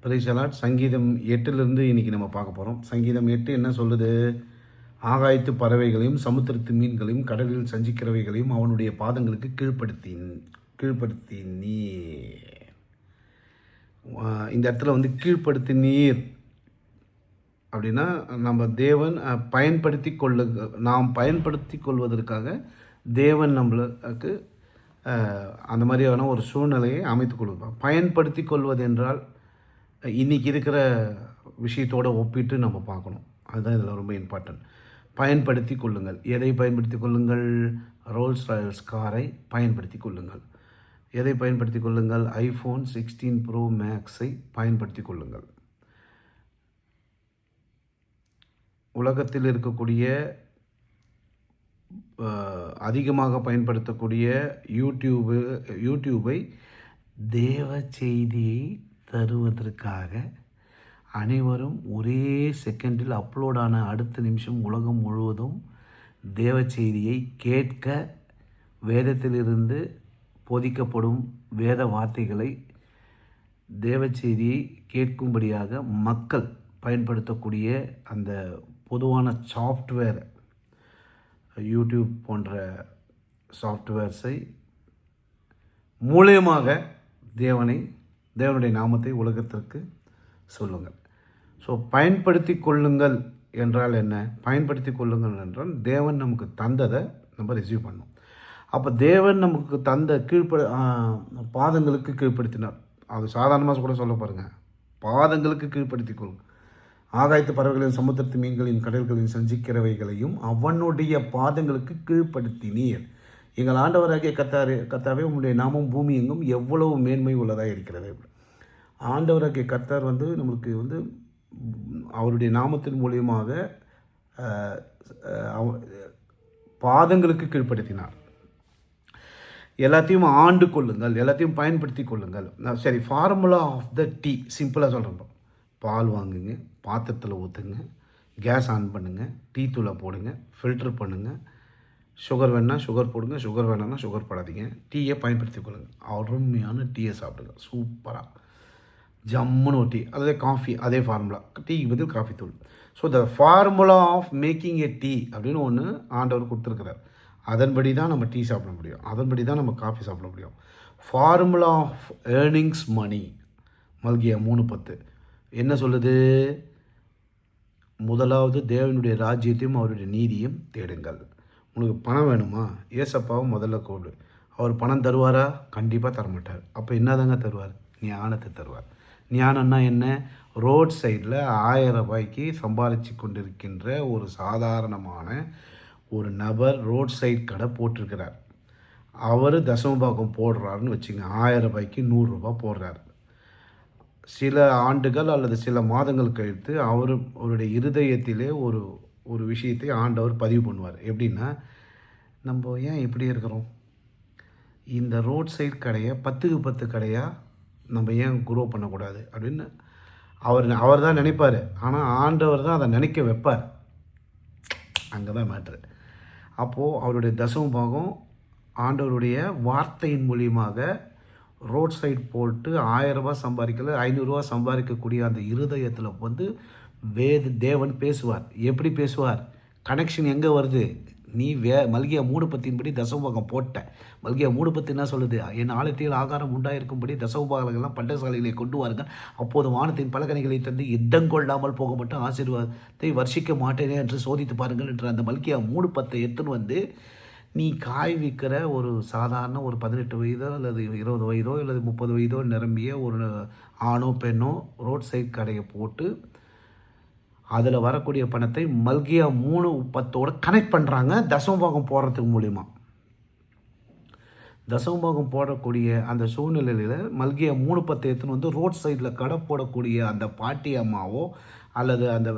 Praise the Lord. சங்கீதம் 8 இன்றைக்கி நம்ம பார்க்க போகிறோம். சங்கீதம் 8 என்ன சொல்லுது? ஆகாயத்து பறவைகளையும் சமுத்திரத்து மீன்களையும் கடலில் சஞ்சிக்கிறவைகளையும் அவனுடைய பாதங்களுக்கு கீழ்ப்படுத்தி நீர். இந்த இடத்துல கீழ்ப்படுத்தி நீர் அப்படின்னா நம்ம தேவன் நாம் பயன்படுத்தி கொள்வதற்காக தேவன் நம்மளுக்கு அந்த மாதிரியான ஒரு சூழ்நிலையை அமைத்துக் கொள்வோம். பயன்படுத்தி கொள்வது என்றால் இன்றைக்கி இருக்கிற விஷயத்தோடு ஒப்பிட்டு நம்ம பார்க்கணும். அதுதான் இதில் ரொம்ப இம்பார்ட்டன்ட். பயன்படுத்தி கொள்ளுங்கள். எதை பயன்படுத்தி கொள்ளுங்கள்? ரோல்ஸ் ராயல்ஸ் காரை பயன்படுத்தி கொள்ளுங்கள். எதை பயன்படுத்தி கொள்ளுங்கள்? iPhone 16 Pro Maxஐ பயன்படுத்தி கொள்ளுங்கள். உலகத்தில் இருக்கக்கூடிய அதிகமாக பயன்படுத்தக்கூடிய யூடியூபை தேவ செய்தியை தருவதற்காக அனைவரும் ஒரே செகண்டில் அப்லோடான அடுத்த நிமிஷம் உலகம் முழுவதும் தேவ செய்தியை கேட்க, வேதத்திலிருந்து போதிக்கப்படும் வேத வார்த்தைகளை தேவ செய்தியை கேட்கும்படியாக மக்கள் பயன்படுத்தக்கூடிய அந்த பொதுவான சாஃப்ட்வேர், யூடியூப் போன்ற சாஃப்ட்வேர்ஸை மூலியமாக தேவனுடைய நாமத்தை உலகத்திற்கு சொல்லுங்கள். ஸோ பயன்படுத்தி கொள்ளுங்கள் என்றால் என்ன? பயன்படுத்தி கொள்ளுங்கள் என்றால் தேவன் நமக்கு தந்ததை நம்ம ரிசீவ் பண்ணோம். அப்போ தேவன் நமக்கு தந்த பாதங்களுக்கு கீழ்ப்படுத்தினார். அது சாதாரணமாக கூட சொல்ல பாருங்கள். பாதங்களுக்கு கீழ்ப்படுத்தி கொள்ளுங்கள். ஆகாயத்து பறவைகளின் சமுத்திரத்து மீன்களின் கடல்களின் சஞ்சிக்கிறவைகளையும் அவனுடைய பாதங்களுக்கு கீழ்ப்படுத்தினீர். எங்கள் ஆண்டவராகிய கர்த்தாவே உங்களுடைய நாமம் பூமி எங்கும் எவ்வளவு மேன்மை உள்ளதாக இருக்கிறது. ஆண்டவராகிய கர்த்தர் நம்மளுக்கு அவருடைய நாமத்தின் மூலியமாக பாதங்களுக்கு கீழ்ப்படுத்தினார். எல்லாத்தையும் ஆண்டு கொள்ளுங்கள், எல்லாத்தையும் பயன்படுத்தி கொள்ளுங்கள். சரி, ஃபார்முலா ஆஃப் த டீ சிம்பிளாக சொல்கிறோம். பால் வாங்குங்க, பாத்திரத்தில் ஊற்றுங்க, கேஸ் ஆன் பண்ணுங்கள், டீ தூளை போடுங்க, ஃபில்டர் பண்ணுங்கள். சுகர் வேணால் சுகர் போடுங்க, சுகர் வேணான்னா சுகர் போடாதீங்க. டீயை பயன்படுத்தி கொள்ளுங்கள். அருமையான டீயை சாப்பிடுங்க, சூப்பராக ஜம்முன்னு ஒரு டீ. அதே காஃபி, அதே ஃபார்முலா. டீக்கு பதில் காஃபி தூள். So the formula of making a tea அப்படின்னு ஒன்று ஆண்டவர் கொடுத்துருக்கிறார். அதன்படி தான் நம்ம டீ சாப்பிட முடியும், அதன்படி தான் நம்ம காஃபி சாப்பிட முடியும். ஃபார்முலா ஆஃப் ஏர்னிங்ஸ் மணி, மல்கியா 3:10 என்ன சொல்லுது? முதலாவது தேவனுடைய ராஜ்யத்தையும் அவருடைய நீதியும் தேடுங்கள். உனக்கு பணம் வேணுமா? ஏசப்பாவை முதல்ல கூடு. அவர் பணம் தருவாரா? கண்டிப்பாக தரமாட்டார். அப்போ என்னதாங்க தருவார்? ஞானத்தை தருவார். ஞானம்னா என்ன? ரோட் சைடில் 1000 ரூபாய்க்கு சம்பாதிச்சு கொண்டிருக்கின்ற ஒரு சாதாரணமான ஒரு நபர் ரோட் சைட் கடை போட்டிருக்கிறார். அவர் தசமபாகம் போடுறாருன்னு வச்சுங்க. 1000 ரூபாய்க்கு 100 ரூபா போடுறார். சில ஆண்டுகள் அல்லது சில மாதங்கள் கழித்து அவருடைய இருதயத்திலே ஒரு விஷயத்தை ஆண்டவர் பதிவு பண்ணுவார். எப்படின்னா, நம்ம ஏன் இப்படி இருக்கிறோம்? இந்த ரோட் சைட் கடையை 10க்கு 10 கடையாக நம்ம ஏன் குரோ பண்ணக்கூடாது அப்படின்னு அவர் தான் நினைப்பார். ஆனால் ஆண்டவர் தான் அதை நினைக்க வைப்பார். அங்கே தான் மேட்ரு. அப்போது அவருடைய தசம பாகம் ஆண்டவருடைய வார்த்தையின் மூலியமாக ரோட் சைட் போட்டு 1000 ரூபாய் சம்பாதிக்கல 500 ரூபா சம்பாதிக்கக்கூடிய அந்த இருதயத்தில் தேவன் பேசுவார். எப்படி பேசுவார்? கனெக்ஷன் எங்கே வருது? நீ மல்கியா 3:10 தசமபாகம் போட்ட. மல்கியா 3:10 என்ன சொல்லுது? என் ஆலயத்தில் ஆகாரம் உண்டாயிருக்கும்படி தசமபாகங்கள்லாம் பண்டசாலைகளை கொண்டு வாருங்கள். அப்போது வானத்தின் பலகணிகளை தந்து இடங்கொள்ளாமல் போக மட்டும் ஆசீர்வாதத்தை வர்ஷிக்க மாட்டேனே என்று சோதித்து பாருங்கள் என்று அந்த மல்கியா 3:10 எடுத்துன்னு நீ காய் விற்கிற ஒரு சாதாரண ஒரு 18 வயதோ அல்லது 20 வயதோ அல்லது 30 வயதோ நிரம்பிய ஒரு ஆணோ பெண்ணோ ரோட் சைட் கடையை போட்டு அதில் வரக்கூடிய பணத்தை மல்கியா 3:10 கனெக்ட் பண்ணுறாங்க தசமபாகம் போடுறதுக்கு மூலிமா. தசமபாகம் போடக்கூடிய அந்த சூழ்நிலையில் மல்கியா 3:10 எடுத்துன்னு ரோட் சைடில் கடை போடக்கூடிய அந்த பாட்டி அம்மாவோ அல்லது அந்த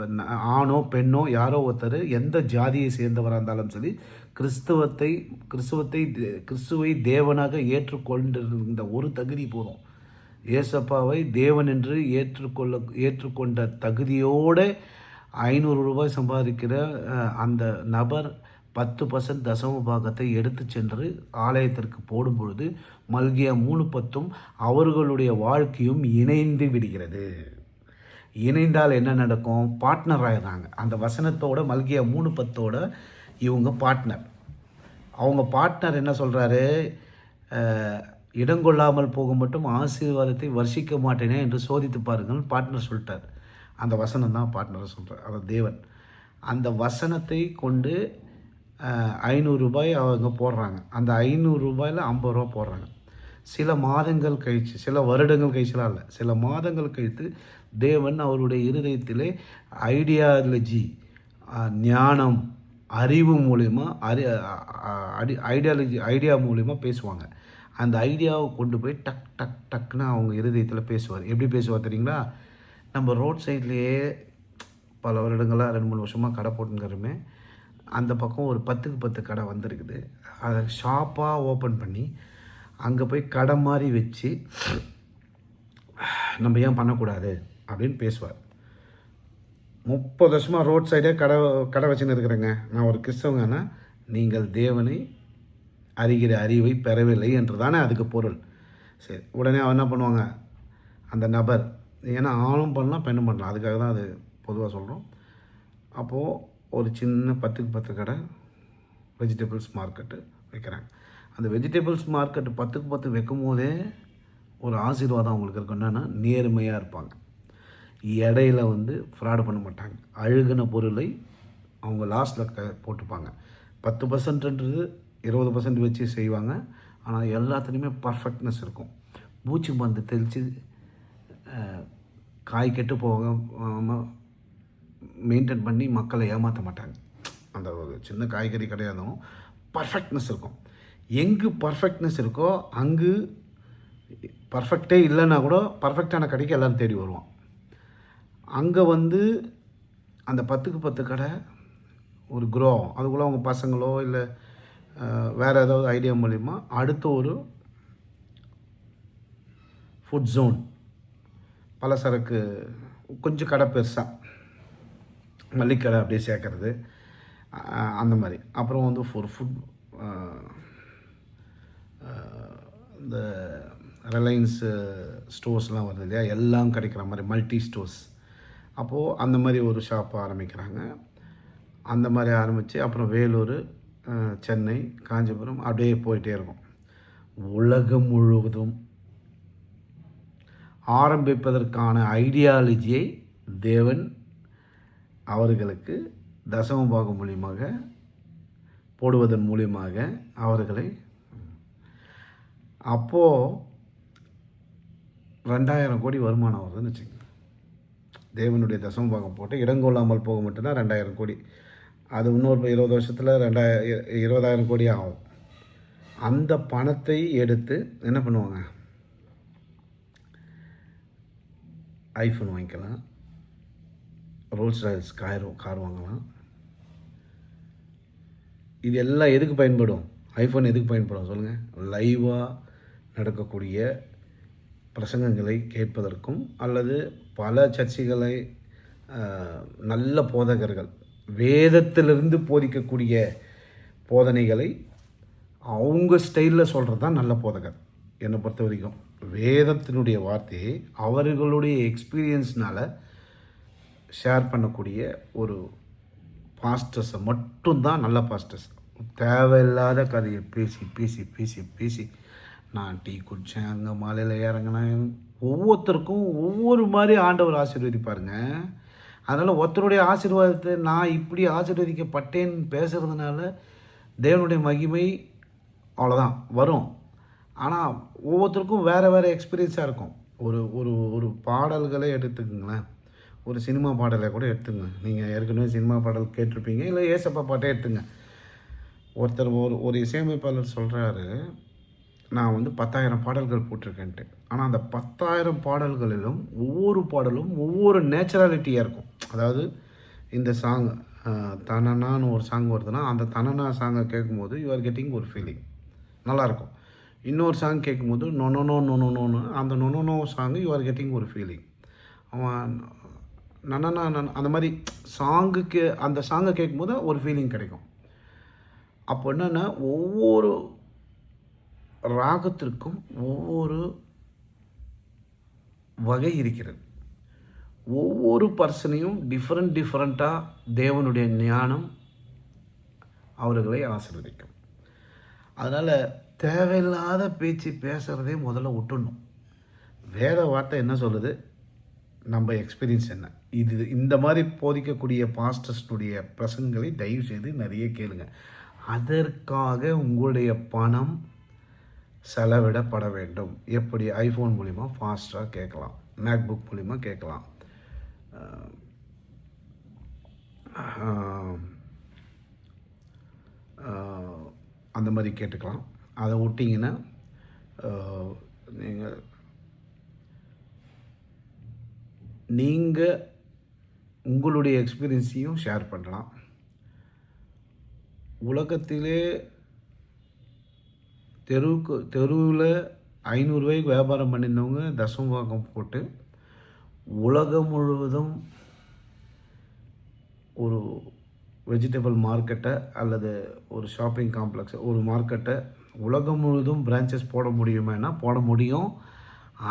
ஆணோ பெண்ணோ யாரோ ஒருத்தர் எந்த ஜாதியை சேர்ந்தவராக இருந்தாலும் சரி, கிறிஸ்துவை தேவனாக ஏற்றுக்கொண்டிருந்த ஒரு தகுதி போதும். ஏசப்பாவை தேவன் என்று ஏற்றுக்கொண்ட தகுதியோடு 500 ரூபாய் சம்பாதிக்கிற அந்த நபர் 10% தசம பாகத்தை எடுத்து சென்று ஆலயத்திற்கு போடும் பொழுது மல்கியா 3:10 அவர்களுடைய வாழ்க்கையும் இணைந்து விடுகிறது. இணைந்தால் என்ன நடக்கும்? பார்ட்னர் ஆயிடுறாங்க. அந்த வசனத்தோட மல்கியா 3:10 இவங்க பார்ட்னர். அவங்க பார்ட்னர் என்ன சொல்கிறாரு? இடங்கொள்ளாமல் போக மட்டும் ஆசீர்வாதத்தை வர்ஷிக்க மாட்டேனே என்று சோதித்து பாருங்கள் பார்ட்னர் சொல்லிட்டார். அந்த வசனம் தான் பார்ட்னர் சொல்கிறார், அது தேவன். அந்த வசனத்தை கொண்டு ரூபாய் அவங்க போடுறாங்க. அந்த ரூபாயில் ரூபா போடுறாங்க. சில மாதங்கள் கழித்து, சில வருடங்கள் கழிச்சுலாம் இல்லை, சில மாதங்கள் கழித்து தேவன் அவருடைய இருதயத்திலே ஐடியாலஜி, ஞானம், அறிவு மூலிமா ஐடியா மூலிமா பேசுவாங்க. அந்த ஐடியாவை கொண்டு போய் டக் டக் டக்குன்னு அவங்க இருதயத்தில் பேசுவார். எப்படி பேசுவார் தெரியுங்களா? நம்ம ரோட் சைட்லேயே பல வருடங்களாக 2-3 வருஷமாக கடை போட்டுங்கிறமே, அந்த பக்கம் ஒரு 10க்கு 10 கடை வந்திருக்குது. அதை ஷாப்பாக ஓப்பன் பண்ணி அங்கே போய் கடை மாதிரி வச்சு நம்ம ஏன் பண்ணக்கூடாது அப்படின்னு பேசுவார். 30 வருஷமாக ரோட் சைடே கடை வச்சுன்னு இருக்கிறேங்க, நான் ஒரு கிறிஸ்தவங்கன்னா, நீங்கள் தேவனை அறிகிற அறிவை பெறவில்லை என்று தானே அதுக்கு பொருள். சரி, உடனே அவன் என்ன பண்ணுவாங்க அந்த நபர், ஏன்னா ஆணும் பண்ணலாம் பெண்ணும் பண்ணலாம், அதுக்காக தான் அது பொதுவாக சொல்கிறோம். அப்போது ஒரு சின்ன 10க்கு 10 கடை வெஜிடபிள்ஸ் மார்க்கெட்டு வைக்கிறாங்க. அந்த வெஜிடபிள்ஸ் மார்க்கெட்டு 10க்கு 10 வைக்கும் போதே ஒரு ஆசீர்வாதம் அவங்களுக்கு இருக்கும். என்னென்னா, நேர்மையாக இருப்பாங்க, இடையில ஃப்ராடு பண்ண மாட்டாங்க, அழுகின பொருளை அவங்க லாஸ்ட்டில் போட்டுப்பாங்க. 10%ன்றது 20% வச்சு செய்வாங்க. ஆனால் எல்லாத்துலேயுமே பர்ஃபெக்ட்னஸ் இருக்கும். பூச்சி மருந்து தெளித்து காய் கெட்டு போகாமல் மெயின்டைன் பண்ணி மக்களை ஏமாற்ற மாட்டாங்க. அந்த ஒரு சின்ன காய்கறி கிடையாதும் பர்ஃபெக்ட்னஸ் இருக்கும். எங்கு பர்ஃபெக்ட்னஸ் இருக்கோ அங்கு பர்ஃபெக்டே இல்லைன்னா கூட பர்ஃபெக்டான கடைக்கு எல்லோரும் தேடி வருவோம். அங்கே அந்த 10க்கு 10 கடை ஒரு க்ரோ ஆகும். அதுக்குள்ளே அவங்க பசங்களோ இல்லை வேறு ஏதாவது ஐடியா மூலிமா அடுத்த ஒரு ஃபுட் ஜோன், பலசரக்கு கொஞ்சம் கடை பெருசாக மல்லிக்கடை அப்படியே சேர்க்கறது, அந்த மாதிரி. அப்புறம் ஒரு ஃபுட் இந்த ரிலையன்ஸு ஸ்டோர்ஸ்லாம் வருது இல்லையா, எல்லாம் கிடைக்கிற மாதிரி மல்டி ஸ்டோர்ஸ். அப்போது அந்த மாதிரி ஒரு ஷாப்பை ஆரம்பிக்கிறாங்க. அந்த மாதிரி ஆரம்பித்து அப்புறம் வேலூர், சென்னை, காஞ்சிபுரம் அப்படியே போயிட்டே இருக்கும். உலகம் முழுவதும் ஆரம்பிப்பதற்கான ஐடியாலஜியை தேவன் அவர்களுக்கு தசம பாகம் மூலியமாக போடுவதன் மூலியமாக அவர்களை, அப்போது 2000 கோடி வருமானம் வருதுன்னு வச்சுக்கோங்க. தேவனுடைய தசம பாகம் போட்டு இடங்கொள்ளாமல் போக மட்டும்தான் 2000 கோடி. அது இன்னொரு 20 வருஷத்தில் 20,000 கோடி ஆகும். அந்த பணத்தை எடுத்து என்ன பண்ணுவாங்க? ஐஃபோன் வாங்கிக்கலாம், ரோல்ஸ் ராய்ஸ் கார் வாங்கலாம். இது எல்லாம் எதுக்கு பயன்படும்? ஐஃபோன் எதுக்கு பயன்படும் சொல்லுங்கள்? லைவாக நடக்கக்கூடிய பிரசங்கங்களை கேட்பதற்கும், அல்லது பல சர்ச்சைகளை நல்ல போதகர்கள் வேதத்திலிருந்து போதிக்கக்கூடிய போதனைகளை அவங்க ஸ்டைலில் சொல்கிறது தான் நல்ல போதகர். என்னை பொறுத்த வரைக்கும் வேதத்தினுடைய வார்த்தையை அவர்களுடைய எக்ஸ்பீரியன்ஸ்னால் ஷேர் பண்ணக்கூடிய ஒரு பாஸ்டர்ஸை மட்டும்தான் நல்ல பாஸ்டர்ஸ். தேவையில்லாத கதையை பேசி பேசி பேசி பேசி நான் டீ குடித்தேன், அங்கே மலையில் இறங்கினேன். ஒவ்வொருத்தருக்கும் ஒவ்வொரு மாதிரி ஆண்டவர் ஆசீர்வதிப்பாருங்க. அதனால் ஒருத்தருடைய ஆசீர்வாதத்தை நான் இப்படி ஆசீர்வதிக்கப்பட்டேன்னு பேசுகிறதுனால தேவனுடைய மகிமை அவ்வளோதான் வரும். ஆனால் ஒவ்வொருத்தருக்கும் வேறு வேறு எக்ஸ்பீரியன்ஸாக இருக்கும். ஒரு ஒரு ஒரு பாடல்களே எடுத்துக்கங்களேன், ஒரு சினிமா பாடலை கூட எடுத்துங்க. நீங்கள் ஏற்கனவே சினிமா பாடல் கேட்டிருப்பீங்க, இல்லை ஏசப்பா பாட்டே எடுத்துங்க. ஒருத்தர் ஒரு இசையமைப்பாளர் சொல்கிறாரு, நான் 10,000 பாடல்கள் போட்டிருக்கேன்ட்டு. ஆனால் அந்த 10,000 பாடல்களிலும் ஒவ்வொரு பாடலும் ஒவ்வொரு நேச்சுராலிட்டியாக இருக்கும். அதாவது இந்த சாங் தனனான்னு ஒரு சாங் வருதுன்னா, அந்த தனனா சாங்கை கேட்கும்போது யூ ஆர் கெட்டிங் ஒரு ஃபீலிங் நல்லாயிருக்கும். இன்னொரு சாங் கேட்கும்போது நொனோன்னு அந்த நொனோனோ சாங்கு யூ ஆர் கெட்டிங் ஒரு ஃபீலிங். அவன் நனனா அந்த மாதிரி சாங்குக்கு அந்த சாங்கை கேட்கும்போது ஒரு ஃபீலிங் கிடைக்கும். அப்போ என்னென்னா, ஒவ்வொரு ராகத்திற்கும் ஒவ்வொரு வகை இருக்கிறது. ஒவ்வொரு பர்சனையும் டிஃப்ரெண்ட்டாக தேவனுடைய ஞானம் அவர்களை ஆசீர்வதிக்கும். அதனால் தேவையில்லாத பேச்சு பேசுகிறதே முதல்ல விட்டுடணும். வேத வார்த்தை என்ன சொல்லுது, நம்ம எக்ஸ்பீரியன்ஸ் என்ன, இந்த மாதிரி போதிக்கக்கூடிய பாஸ்டர்ஸ்னுடைய பிரசங்களை தயவு செய்து நிறைய கேளுங்க. அதற்காக உங்களுடைய பணம் செலவிடப்பட வேண்டும். எப்படி? ஐஃபோன் மூலிமா ஃபாஸ்ட்டாக கேட்கலாம், மேக்புக் மூலிமா கேட்கலாம், அந்த மாதிரி கேட்டுக்கலாம். அதை விட்டிங்கன்னா நீங்கள் உங்களுடைய எக்ஸ்பீரியன்ஸையும் ஷேர் பண்ணலாம். உலகத்திலே தெருவில் 500 ரூபாய்க்கு வியாபாரம் பண்ணியிருந்தவங்க தசமபாகம் போட்டு உலகம் முழுவதும் ஒரு வெஜிடபிள் மார்க்கெட்டை அல்லது ஒரு ஷாப்பிங் காம்ப்ளெக்ஸ், ஒரு மார்க்கெட்டை உலகம் முழுவதும் பிரான்ச்சஸ் போட முடியுமேனா போட முடியும்.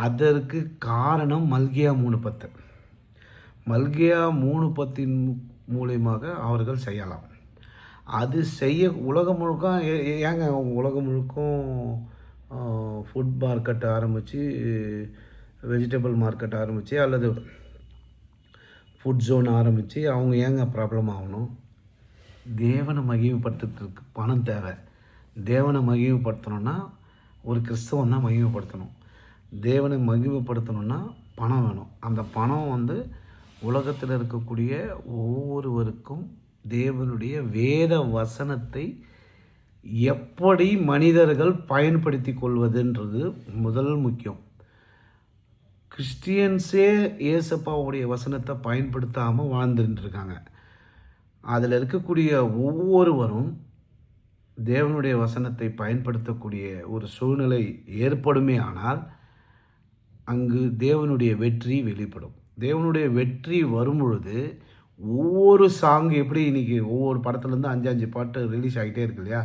அதற்கு காரணம் மல்கியா 3:10. மல்கியா 3:10 மூலியமாக அவர்கள் செய்யலாம். அது செய்ய உலகம் முழுக்க ஏங்க உலகம் முழுக்கும் ஃபுட் மார்க்கெட் ஆரம்பித்து, வெஜிடபிள் மார்க்கெட் ஆரம்பித்து, அல்லது ஃபுட் ஜோன் ஆரம்பித்து அவங்க ஏங்க ப்ராப்ளம் ஆகணும்? தேவனை மகிமைப்படுத்துறதுக்கு பணம் தேவை. தேவனை மகிமைப்படுத்தணுன்னா ஒரு கிறிஸ்தவன் தான் மகிமைப்படுத்தணும். தேவனை மகிமைப்படுத்தணுன்னா பணம் வேணும். அந்த பணம் உலகத்தில் இருக்கக்கூடிய ஒவ்வொருவருக்கும் தேவனுடைய வேத வசனத்தை எப்படி மனிதர்கள் பயன்படுத்தி கொள்வதுன்றது முதல் முக்கியம். கிறிஸ்டியன்ஸே ஏசப்பாவுடைய வசனத்தை பயன்படுத்தாமல் வாழ்ந்துட்டுருக்காங்க. அதில் இருக்கக்கூடிய ஒவ்வொருவரும் தேவனுடைய வசனத்தை பயன்படுத்தக்கூடிய ஒரு சூழ்நிலை ஏற்படுமே ஆனால் அங்கு தேவனுடைய வெற்றி வெளிப்படும். தேவனுடைய வெற்றி வரும் பொழுது ஒவ்வொரு சாங் எப்படி இன்றைக்கி ஒவ்வொரு படத்துலேருந்து 5 பாட்டு ரிலீஸ் ஆகிட்டே இருக்கு இல்லையா,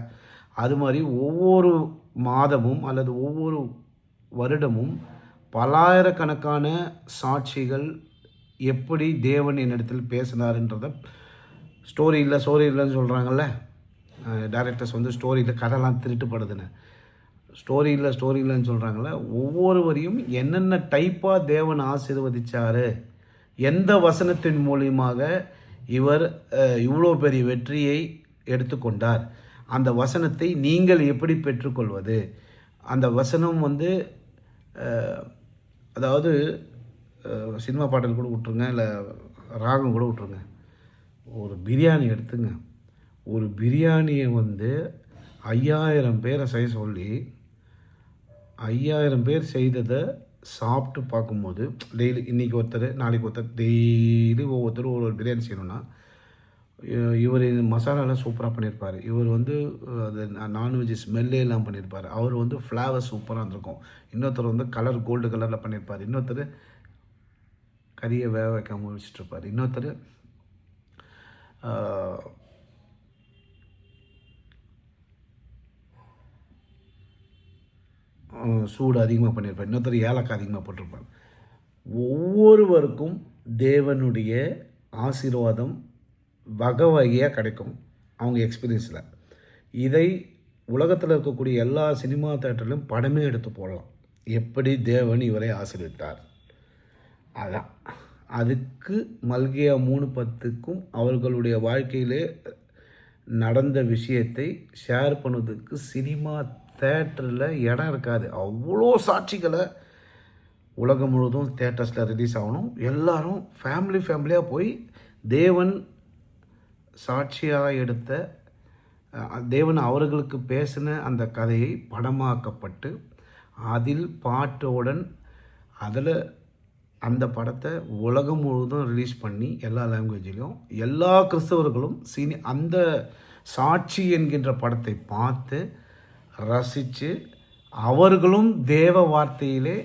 அது மாதிரி ஒவ்வொரு மாதமும் அல்லது ஒவ்வொரு வருடமும் பல்லாயிரக்கணக்கான சாட்சிகள் எப்படி தேவன் என்னிடத்தில் பேசினார்ன்றத ஸ்டோரி இல்லைன்னு சொல்கிறாங்கல்ல டைரக்டர்ஸ், ஸ்டோரியில் கதைலாம் திருட்டுப்படுதுன்னு, ஸ்டோரி இல்லைன்னு சொல்கிறாங்கல்ல. ஒவ்வொருவரையும் என்னென்ன டைப்பாக தேவன் ஆசீர்வதிச்சார், எந்த வசனத்தின் மூலியமாக இவர் இவ்வளோ பெரிய வெற்றியை எடுத்துக்கொண்டார், அந்த வசனத்தை நீங்கள் எப்படி பெற்றுக்கொள்வது, அந்த வசனம் அதாவது சினிமா பாடல் கூட விட்ருங்க, இல்லை ராகம் கூட விட்ருங்க. ஒரு பிரியாணி எடுத்துங்க. ஒரு பிரியாணியை 5000 பேரை செய்ய சொல்லி 5000 பேர் செய்ததை சாப்பிட்டு பார்க்கும்போது, டெய்லி இன்றைக்கி ஒருத்தர் நாளைக்கு ஒருத்தர் டெய்லி ஒவ்வொருத்தரும் ஒரு பிரியாணி செய்யணும்னா, இவர் மசாலாலாம் சூப்பராக பண்ணியிருப்பார், இவர் அது நான்வெஜ் ஸ்மெல்லே எல்லாம் பண்ணியிருப்பார், அவர் ஃப்ளேவர் சூப்பராக இருந்திருக்கும், இன்னொருத்தர் கலர் கோல்டு கலரில் பண்ணியிருப்பார், இன்னொருத்தர் கறியை வேக வைக்காமல் வச்சுட்ருப்பார், இன்னொருத்தர் சூடு அதிகமாக பண்ணியிருப்பார், இன்னொருத்தர் ஏலக்காய் அதிகமாக போட்டிருப்பார். ஒவ்வொருவருக்கும் தேவனுடைய ஆசீர்வாதம் வகை வகையாக கிடைக்கும் அவங்க எக்ஸ்பீரியன்ஸில். இதை உலகத்தில் இருக்கக்கூடிய எல்லா சினிமா தேட்டர்லையும் படமே எடுத்து போடலாம், எப்படி தேவன் இவரை ஆசீர்வித்தார். அதான் அதுக்கு மல்கியா 3:10க்கும் அவர்களுடைய வாழ்க்கையிலே நடந்த விஷயத்தை ஷேர் பண்ணுவதற்கு சினிமா தேட்டரில் இடம் இருக்காது. அவ்வளோ சாட்சிகளை உலகம் முழுவதும் தேட்டர்ஸில் ரிலீஸ் ஆகணும். எல்லாரும் ஃபேமிலியாக போய் தேவன் சாட்சியாக எடுத்த தேவன் அவர்களுக்கு பேசின அந்த கதையை படமாக்கப்பட்டு அதில் பாட்டோடன் அதில் அந்த படத்தை உலகம் முழுவதும் ரிலீஸ் பண்ணி எல்லா லாங்குவேஜிலையும் எல்லா கிறிஸ்தவர்களும் அந்த சாட்சி என்கின்ற படத்தை பார்த்து ரசித்து அவர்களும் தேவ வார்த்தையிலே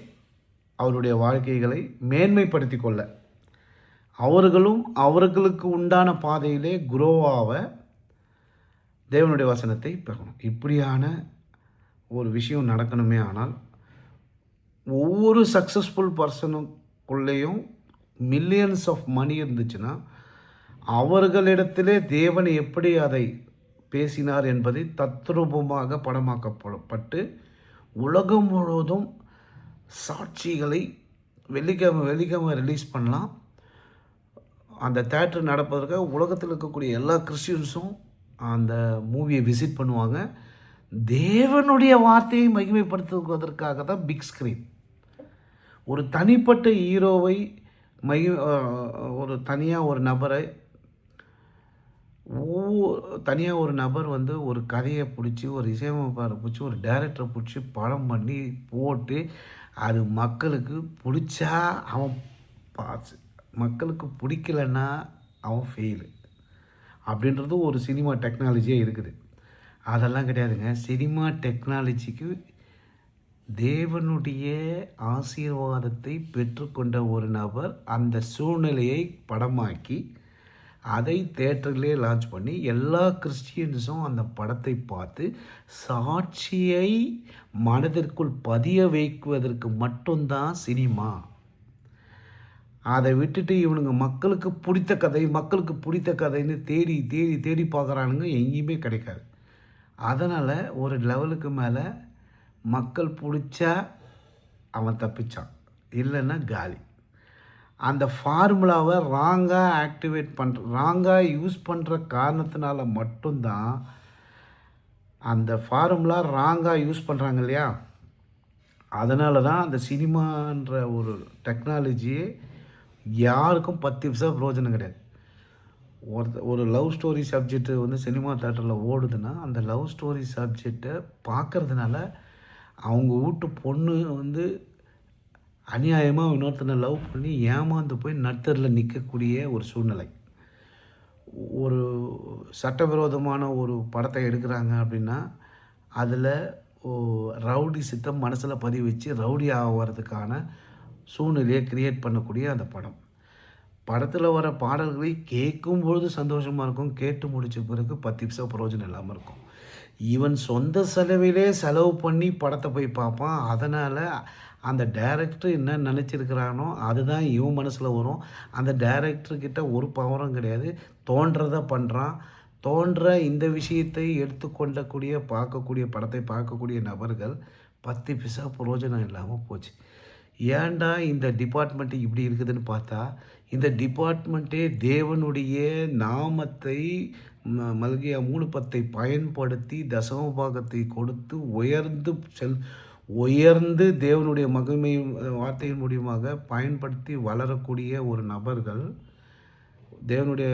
அவருடைய வாழ்க்கைகளை மேன்மைப்படுத்தி கொள்ள, அவர்களும் அவர்களுக்கு உண்டான பாதையிலே குரோவாக தேவனுடைய வசனத்தை பெறணும். இப்படியான ஒரு விஷயம் நடக்கணுமே ஆனால் ஒவ்வொரு சக்ஸஸ்ஃபுல் பர்சனுக்குள்ளேயும் மில்லியன்ஸ் ஆஃப் மணி இருந்துச்சுன்னா அவர்களிடத்திலே தேவன் எப்படி அதை பேசினார் என்பதை தத்ரூபமாக படமாக்கப்பட்டு உலகம் முழுவதும் சாட்சிகளை வெள்ளிக்கிழமை ரிலீஸ் பண்ணலாம். அந்த தேட்டர் நடப்பதற்காக உலகத்தில் இருக்கக்கூடிய எல்லா கிறிஸ்டியன்ஸும் அந்த மூவியை விசிட் பண்ணுவாங்க. தேவனுடைய வார்த்தையை மகிமைப்படுத்துவதற்காக தான் பிக் ஸ்க்ரீன். ஒரு தனிப்பட்ட ஹீரோவை ஒரு தனியாக ஒரு நபர் வந்து ஒரு கதையை பிடிச்சி, ஒரு இசையமைப்பாளரை பிடிச்சி, ஒரு டைரக்டரை பிடிச்சி படம் பண்ணி போட்டு அது மக்களுக்கு பிடிச்சா அவன் பாஸ், மக்களுக்கு பிடிக்கலன்னா அவன் ஃபெயிலு அப்படின்றது ஒரு சினிமா டெக்னாலஜியே இருக்குது. அதெல்லாம் கிடையாதுங்க. சினிமா டெக்னாலஜிக்கு தேவனுடைய ஆசீர்வாதத்தை பெற்றுக்கொண்ட ஒரு நபர் அந்த சூழ்நிலையை படமாக்கி அதை தேட்டரிலே லான்ச் பண்ணி எல்லா கிறிஸ்டியன்ஸும் அந்த படத்தை பார்த்து சாட்சியை மனதிற்குள் பதிய வைக்குவதற்கு மட்டும்தான் சினிமா. அதை விட்டுட்டு இவனுங்க மக்களுக்கு பிடித்த கதைன்னு தேடி தேடி தேடி பார்க்குறானுங்க, எங்கேயுமே கிடைக்காது. அதனால் ஒரு லெவலுக்கு மேலே மக்கள் பிடிச்சா அவன் தப்பிச்சான், இல்லைன்னா காலி. அந்த ஃபார்முலாவை ராங்காக யூஸ் பண்ணுற காரணத்தினால மட்டும்தான் அந்த ஃபார்முலா ராங்காக யூஸ் பண்ணுறாங்க இல்லையா, அதனால தான் அந்த சினிமான்ற ஒரு டெக்னாலஜியே யாருக்கும் 10% பிரயோஜனம் கிடையாது. ஒரு லவ் ஸ்டோரி சப்ஜெக்ட்டு வந்து சினிமா தேட்டரில் ஓடுதுன்னா அந்த லவ் ஸ்டோரி சப்ஜெக்டை பார்க்குறதுனால அவங்க வீட்டு பொண்ணு வந்து அநியாயமாக இன்னொருத்தனை லவ் பண்ணி ஏமாந்து போய் நடுத்தரில் நிற்கக்கூடிய ஒரு சூழ்நிலை. ஒரு சட்டவிரோதமான ஒரு படத்தை எடுக்கிறாங்க அப்படின்னா அதில் ரவுடி சித்தம் மனசில் பதிவு வச்சு ரவுடி ஆகிறதுக்கான சூழ்நிலையை க்ரியேட் பண்ணக்கூடிய அந்த படத்தில் வர பாடல்களை கேட்கும்பொழுது சந்தோஷமாக இருக்கும், கேட்டு முடித்த பிறகு 10% பிரயோஜனம் இல்லாமல் இருக்கும். இவன் சொந்த செலவு பண்ணி படத்தை போய் பார்ப்பான். அதனால் அந்த டைரக்டர் என்ன நினச்சிருக்கிறானோ அதுதான் இவன் மனசில் வரும். அந்த டைரக்டர்கிட்ட ஒரு பவரும் கிடையாது, தோன்றதை பண்ணுறான். இந்த விஷயத்தை பார்க்கக்கூடிய படத்தை பார்க்கக்கூடிய நபர்கள் 10% பிரயோஜனம் இல்லாமல் போச்சு. ஏன்டா இந்த டிபார்ட்மெண்ட்டு இப்படி இருக்குதுன்னு பார்த்தா, இந்த டிபார்ட்மெண்ட்டே தேவனுடைய நாமத்தை மல்கியா 3:10 பயன்படுத்தி தசமபாகத்தை கொடுத்து உயர்ந்து தேவனுடைய மகிமை வார்த்தையின் மூலியமாக பயன்படுத்தி வளரக்கூடிய ஒரு நபர்கள், தேவனுடைய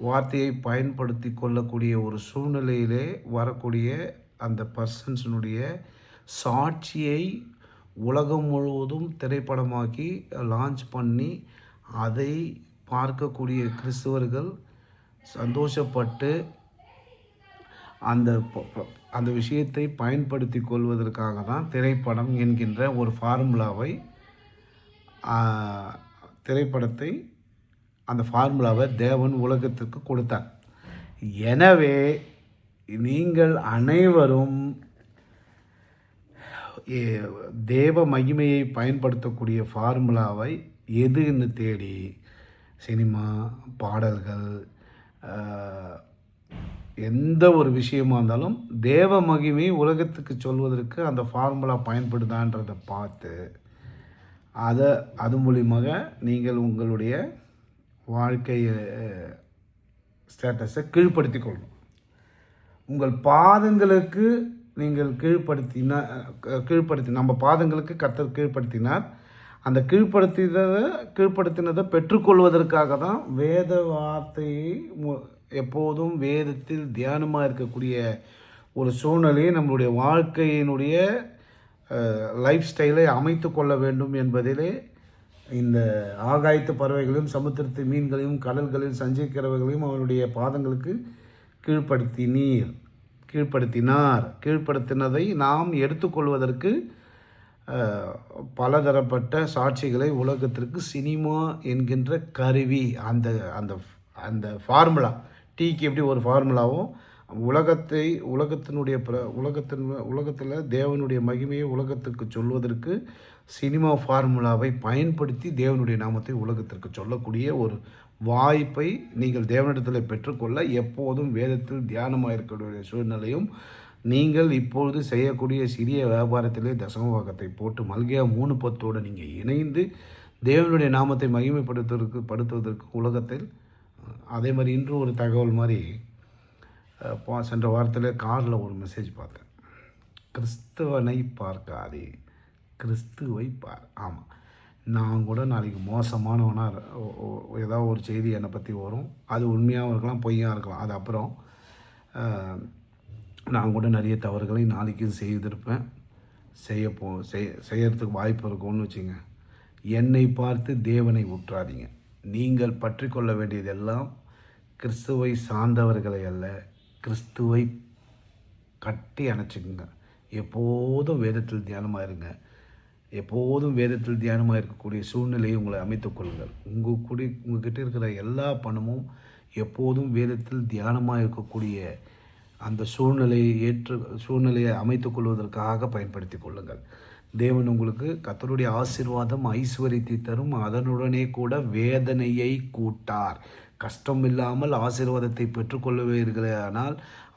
வார்த்தையை பயன்படுத்தி கொள்ளக்கூடிய ஒரு சூழ்நிலையிலே வரக்கூடிய அந்த பர்சன்ஸினுடைய சாட்சியை உலகம் முழுவதும் திரைப்படமாக்கி லான்ச் பண்ணி அதை பார்க்கக்கூடிய கிறிஸ்தவர்கள் சந்தோஷப்பட்டு அந்த விஷயத்தை பயன்படுத்தி கொள்வதற்காக தான் திரைப்படம் என்கின்ற ஒரு ஃபார்முலாவை அந்த ஃபார்முலாவை தேவன் உலகத்திற்கு கொடுத்தார். எனவே நீங்கள் அனைவரும் தேவ மகிமையை பயன்படுத்தக்கூடிய ஃபார்முலாவை எதுன்னு தேடி சினிமா, பாடல்கள், எந்த ஒரு விஷயமா இருந்தாலும் தேவ மகிமை உலகத்துக்கு சொல்வதற்கு அந்த ஃபார்முலா பயன்படுதான்றதை பார்த்து அது மூலியமாக நீங்கள் உங்களுடைய வாழ்க்கை ஸ்டேட்டஸை கீழ்ப்படுத்தி கொள்ளணும். உங்கள் பாதங்களுக்கு நீங்கள் கீழ்ப்படுத்தி நம்ம பாதங்களுக்கு கர்த்தர் கீழ்ப்படுத்தினார். அந்த கீழ்ப்படுத்தினதை பெற்றுக்கொள்வதற்காக தான் வேத வார்த்தையை எப்போதும் வேதத்தில் தியானமாக இருக்கக்கூடிய ஒரு சூழ்நிலையை நம்மளுடைய வாழ்க்கையினுடைய லைஃப் ஸ்டைலை அமைத்து கொள்ள வேண்டும் என்பதிலே இந்த ஆகாயத்து பறவைகளையும் சமுத்திரத்து மீன்களையும் கடல்களில் சஞ்சரிக்கிறவர்களையும் அவருடைய பாதங்களுக்கு கீழ்ப்படுத்தினதை நாம் எடுத்துக்கொள்வதற்கு பலதரப்பட்ட சாட்சிகளை உலகத்திற்கு சினிமா என்கின்ற கருவி அந்த ஃபார்முலா டீக்கு எப்படி ஒரு ஃபார்முலாவோ உலகத்தில் தேவனுடைய மகிமையை உலகத்துக்கு சொல்வதற்கு சினிமா ஃபார்முலாவை பயன்படுத்தி தேவனுடைய நாமத்தை உலகத்திற்கு சொல்லக்கூடிய ஒரு வாய்ப்பை நீங்கள் தேவனிடத்தில் பெற்றுக்கொள்ள எப்போதும் வேதத்தில் தியானமாக இருக்கக்கூடிய சூழ்நிலையும், நீங்கள் இப்பொழுது செய்யக்கூடிய சிறிய வியாபாரத்திலே தசமபாகத்தை போட்டு மல்கியா 3:10 நீங்கள் இணைந்து தேவனுடைய நாமத்தை மகிமைப்படுத்துவதற்கு உலகத்தில். அதே மாதிரி இன்று ஒரு தகவல் மாதிரி சென்ற வாரத்தில் காரில் ஒரு மெசேஜ் பார்த்தேன். கிறிஸ்தவனை பார்க்காதே, கிறிஸ்துவை பார். ஆமாம், நான் கூட நாளைக்கு மோசமானவனாக ஏதாவது ஒரு செய்தி என்னை பற்றி வரும். அது உண்மையாகவும் இருக்கலாம், பொய்யாக இருக்கலாம். அது அப்புறம் நான் கூட நிறைய தவறுகளை நாளைக்கும் செய்திருப்பேன், செய்யறதுக்கு வாய்ப்பு இருக்கும்னு வச்சுங்க. என்னை பார்த்து தேவனை உற்றாதீங்க. நீங்கள் பற்றி கொள்ள வேண்டியதெல்லாம் கிறிஸ்துவை சார்ந்தவர்களை அல்ல, கிறிஸ்துவை கட்டி அணைச்சிக்குங்க. எப்போதும் வேதத்தில் தியானமாக இருங்க. எப்போதும் வேதத்தில் தியானமாக இருக்கக்கூடிய சூழ்நிலையை உங்களை அமைத்துக் கொள்ளுங்கள். உங்ககிட்ட இருக்கிற எல்லா பணமும் எப்போதும் வேதத்தில் தியானமாக இருக்கக்கூடிய அந்த சூழ்நிலையை அமைத்துக் கொள்வதற்காக பயன்படுத்தி கொள்ளுங்கள். தேவன் உங்களுக்கு கர்த்தருடைய ஆசீர்வாதம் ஐஸ்வர்யத்தை தரும், அதனுடனே கூட வேதனையை கூட்டார். கஷ்டம் இல்லாமல் ஆசீர்வாதத்தை பெற்றுக்கொள்வீர்களே, ஆனால்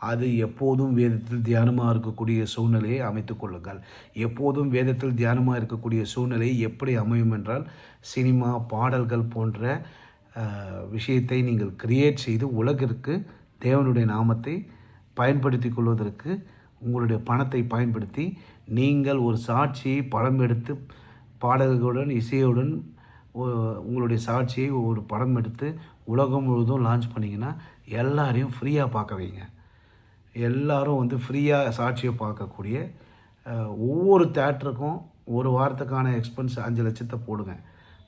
அது எப்போதும் வேதத்தில் தியானமாக இருக்கக்கூடிய சூழ்நிலையை அமைத்துக் கொள்ளுங்கள். எப்போதும் வேதத்தில் தியானமாக இருக்கக்கூடிய சூழ்நிலை எப்படி அமையும் என்றால், சினிமா பாடல்கள் போன்ற விஷயத்தை நீங்கள் கிரியேட் செய்து உலகிற்கு தேவனுடைய நாமத்தை பயன்படுத்தி கொள்வதற்கு உங்களுடைய பணத்தை பயன்படுத்தி நீங்கள் ஒரு சாட்சியை படம் எடுத்து பாடல்களுடன் இசையுடன் உங்களுடைய சாட்சியை ஒரு படம் எடுத்து உலகம் முழுவதும் லான்ச் பண்ணிங்கன்னா எல்லாரையும் ஃப்ரீயாக பார்க்க வைங்க. எல்லோரும் ஃப்ரீயாக சாட்சியை பார்க்கக்கூடிய ஒவ்வொரு தேட்டருக்கும் ஒரு வாரத்துக்கான எக்ஸ்பென்ஸ் 5 லட்சத்தை போடுங்க.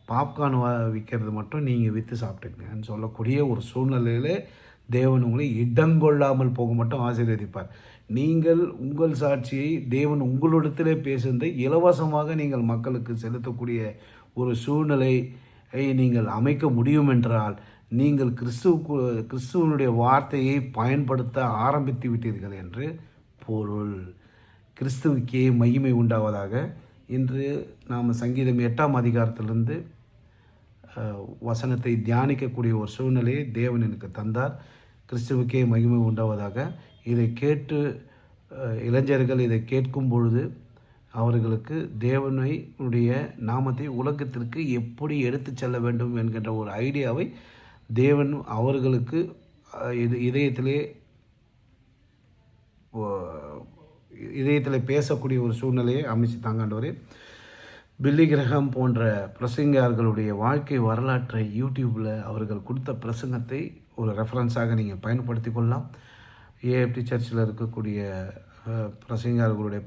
பாப்கார்ன் விற்கிறது மட்டும் நீங்கள் விற்று சாப்பிட்டுக்கங்கன்னு சொல்லக்கூடிய ஒரு சூழ்நிலையில் தேவன் உங்களை இடங்கொள்ளாமல் போக மட்டும் ஆசீர்வதிப்பார். நீங்கள் உங்கள் சாட்சியை தேவன் உங்களிடத்திலே பேசுவதை இலவசமாக நீங்கள் மக்களுக்கு செலுத்தக்கூடிய ஒரு சூழ்நிலையை நீங்கள் அமைக்க முடியும் என்றால், நீங்கள் கிறிஸ்துவனுடைய வார்த்தையை பயன்படுத்த ஆரம்பித்து விட்டீர்கள் என்று பொருள். கிறிஸ்துவுக்கே மகிமை உண்டாவதாக. இன்று நாம் சங்கீதம் 8ஆம் அதிகாரத்திலிருந்து வசனத்தை தியானிக்கக்கூடிய ஒரு சூழ்நிலையை தேவன் எனக்கு தந்தார். கிறிஸ்துவுக்கே மகிமை உண்டாவதாக. இதை கேட்டு இளைஞர்கள் இதை கேட்கும் பொழுது அவர்களுக்கு தேவனுடைய நாமத்தை உலகத்திற்கு எப்படி எடுத்து செல்ல வேண்டும் என்கின்ற ஒரு ஐடியாவை தேவன் அவர்களுக்கு இதயத்தில் பேசக்கூடிய ஒரு சூழ்நிலையை அமைச்சு தாங்காண்டவரே. பில்லி கிரஹாம் போன்ற பிரசங்கியார்களுடைய வாழ்க்கை வரலாற்றை யூடியூப்பில் அவர்கள் கொடுத்த பிரசங்கத்தை ஒரு ரெஃபரன்ஸாக நீங்கள் பயன்படுத்தி கொள்ளலாம். ஏஎஃப்டி சர்ச்சில் இருக்கக்கூடிய பிரசங்கியார்களுடைய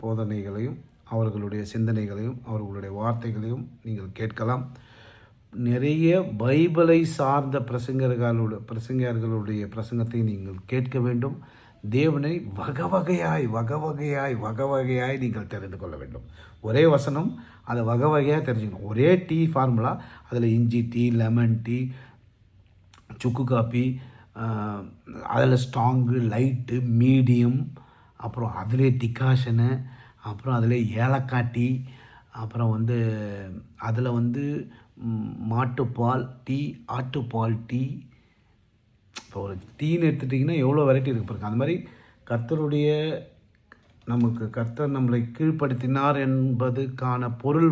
போதனைகளையும் அவர்களுடைய சிந்தனைகளையும் அவர்களுடைய வார்த்தைகளையும் நீங்கள் கேட்கலாம். நிறைய பைபிளை சார்ந்த பிரசங்கியார்களுடைய பிரசங்கத்தை நீங்கள் கேட்க வேண்டும். தேவனை வகை நீங்கள் தெரிந்து கொள்ள வேண்டும். ஒரே வசனம், அதை வகையாக தெரிஞ்சுக்கணும். ஒரே டீ ஃபார்முலா, அதில் இஞ்சி டீ, லெமன் டீ, சுக்கு காப்பி, அதில் ஸ்ட்ராங்கு, லைட்டு, மீடியம், அப்புறம் அதிலே டிகாஷனு, அப்புறம் அதில் ஏலக்காய் டீ, அப்புறம் அதில் மாட்டுப்பால் டீ, ஆட்டுப்பால் டீ. இப்போ ஒரு டீன்னு எடுத்துட்டிங்கன்னா எவ்வளோ வெரைட்டி இருக்குது பாருங்க. அந்த மாதிரி கர்த்தர் நம்மளை கீழ்ப்படுத்தினார் என்பதுக்கான பொருள்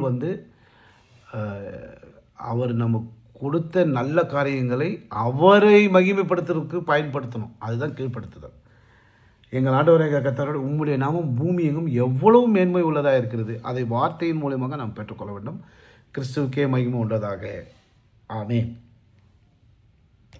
அவர் நமக்கு கொடுத்த நல்ல காரியங்களை அவரை மகிமைப்படுத்துறதுக்கு பயன்படுத்தணும். அதுதான் கீழ்ப்படுத்துதல். எங்கள் ஆண்டவராகிய கர்த்தரோடு உம்முடைய நாமம் பூமி எங்கும் எவ்வளவு மேன்மை உள்ளதாக இருக்கிறது. அதை வார்த்தையின் மூலமாக நாம் பெற்றுக்கொள்ள வேண்டும். கிறிஸ்துவுக்கே மகிமை உண்டதாக. ஆமென்.